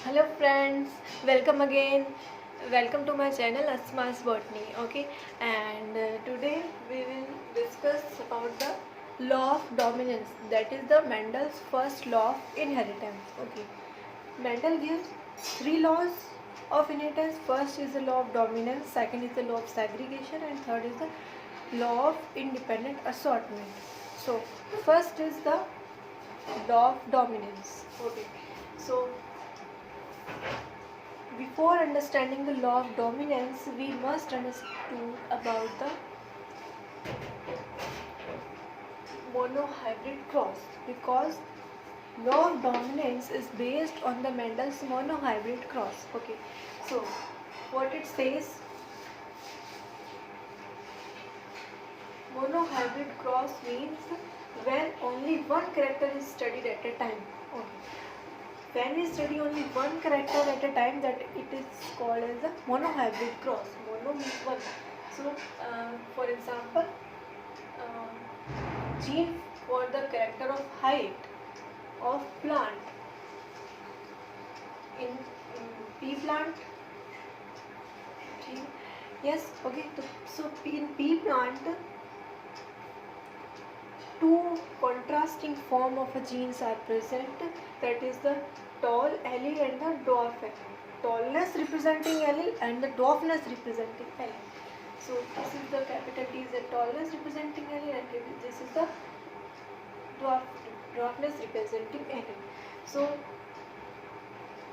Hello friends, welcome again. Welcome to my channel Asma's Botany. Okay, and today we will discuss about the law of dominance. That is the Mendel's first law of inheritance. Okay, Mendel gives three laws of inheritance. First is the law of dominance, second is the law of segregation, and third is the law of independent assortment. So first is the law of dominance. Okay, so before understanding the law of dominance, we must understand about the monohybrid cross, because law of dominance is based on the Mendel's monohybrid cross. Okay, so what it says, monohybrid cross means when only one character is studied at a time. Okay. When we study only one character at a time, that it is called as a monohybrid cross. Mono means one. So, for example, gene for the character of height of plant in pea plant. Yes, okay. So in pea plant, two contrasting form of a genes are present, that is the tall allele and the dwarf allele. Tallness representing allele and the dwarfness representing allele. So this is the capital T is the tallness representing allele, and this is the dwarfness representing allele. So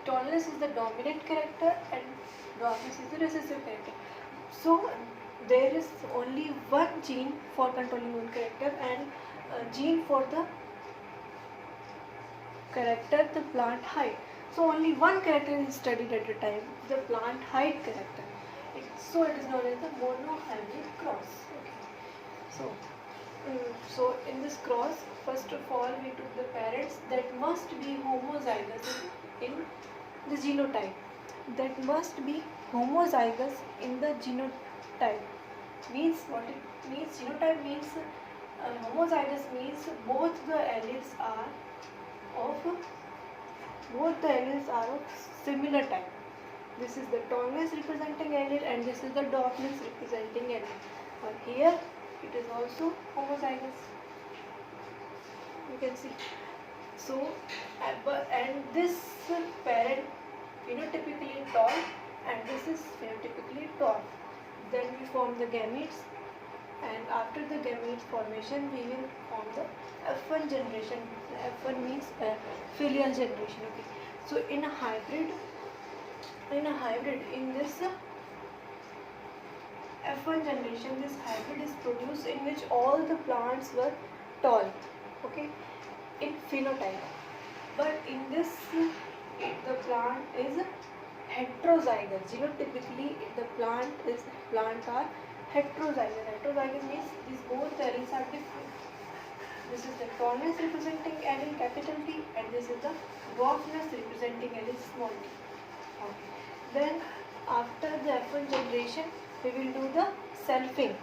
tallness is the dominant character and dwarfness is the recessive character. So there is only one gene for controlling one character and a gene for the character, the plant height. So only one character is studied at a time, the plant height character. So it is known as the monohybrid cross. Okay. So in this cross, first of all, we took the parents that must be homozygous in the genotype. That must be homozygous in the genotype. Means what it means? Genotype means homozygous means both the alleles are of similar type. This is the tallness representing allele and this is the dwarfness representing allele. But here it is also homozygous. You can see. So and this parent phenotypically tall and this is phenotypically tall. Then we form the gametes, and after the gamete formation we will form the F1 generation. F1 means filial generation. Okay. So in a hybrid in this F1 generation, this hybrid is produced in which all the plants were tall, okay, in phenotype. But in this the plant is heterozygous. Genotypically the plants are heterozygous. Heterozygous means these both alleles are different. This is the tallness representing allele capital T and this is the dwarfness representing allele small t. Okay. Then after the F1 generation we will do the selfing.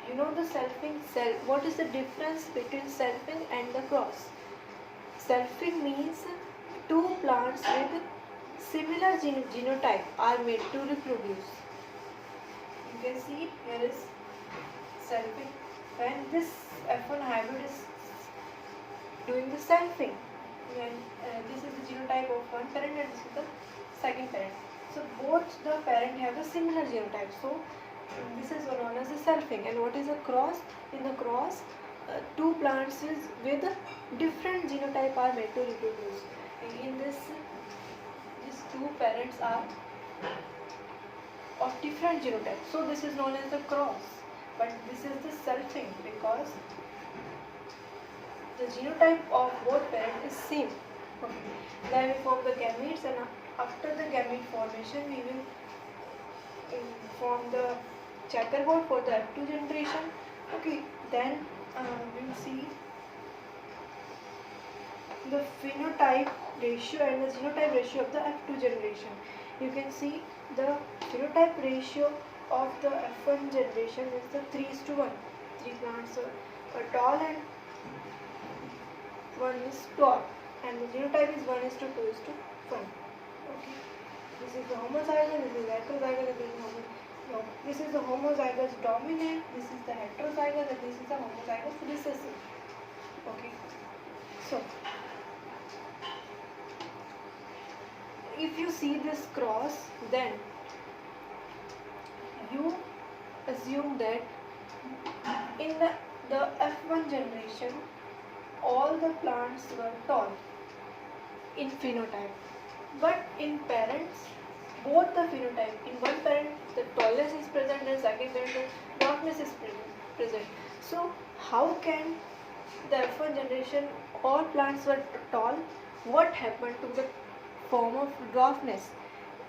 You know the selfing cell. What is the difference between selfing and the cross? Selfing means two plants with similar genotype are made to reproduce. You can see here is selfing. When this F1 hybrid is doing the selfing, when this is the genotype of one parent and this is the second parent. So both the parent have a similar genotype. So this is known as the selfing. And what is a cross? In the cross, two plants with different genotype are made to reproduce. In this, these two parents are of different genotype. So this is known as the cross. But this is the selfing because the genotype of both parents is same. Okay. Then we form the gametes, and after the gamete formation we will form the checkerboard for the F2 generation. Okay. Then we will see the phenotype ratio and the genotype ratio of the F2 generation. You can see the phenotype ratio of the F1 generation is the 3:1. Three plants are tall and one is tall, and the genotype is 1:2:1. Okay, this is the homozygous, this is heterozygous, and this is no, this is the homozygous dominant, this is the heterozygous, and this is the homozygous recessive. Okay, so if you see this cross, then you assume that in the F1 generation all the plants were tall in phenotype, but in parents both the phenotype, in one parent the tallness is present and second parent the dwarfness is present. So how can the F1 generation all plants were tall? What happened to the form of dwarfness?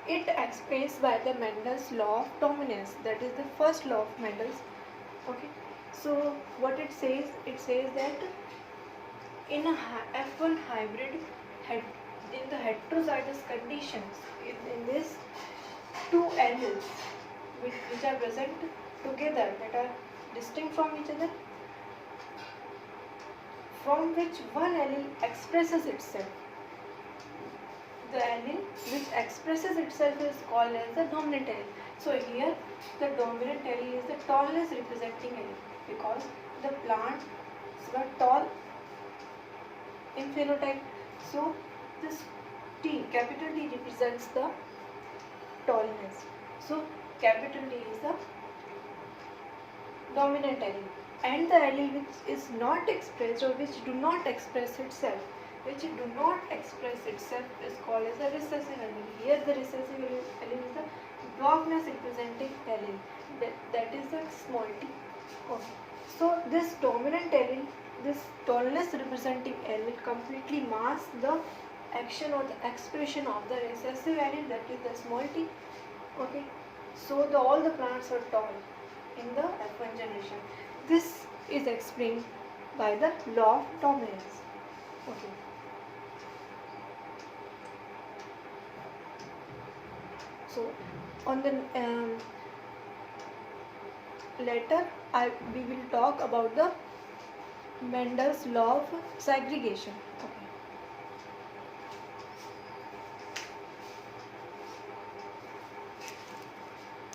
It explains by the Mendel's law of dominance. That is the first law of Mendel's. Okay, so what it says that in a F1 hybrid, in the heterozygous conditions, in this two alleles which are present together, that are distinct from each other, from which one allele expresses itself. The allele which expresses itself is called as the dominant allele. So here the dominant allele is the tallness representing allele, because the plants were tall in phenotype. So this T, capital T, represents the tallness. So capital T is the dominant allele, and the allele which is not expressed or which do not express itself, is called as a recessive allele. Here the recessive allele is the dwarfness representing allele, that is the small t. Okay. So this dominant allele, this tallness representing allele, completely masks the action or the expression of the recessive allele, that is the small t. Okay. So all the plants are tall in the F1 generation. This is explained by the law of dominance. Okay. So on the later we will talk about the Mendel's law of segregation. Okay.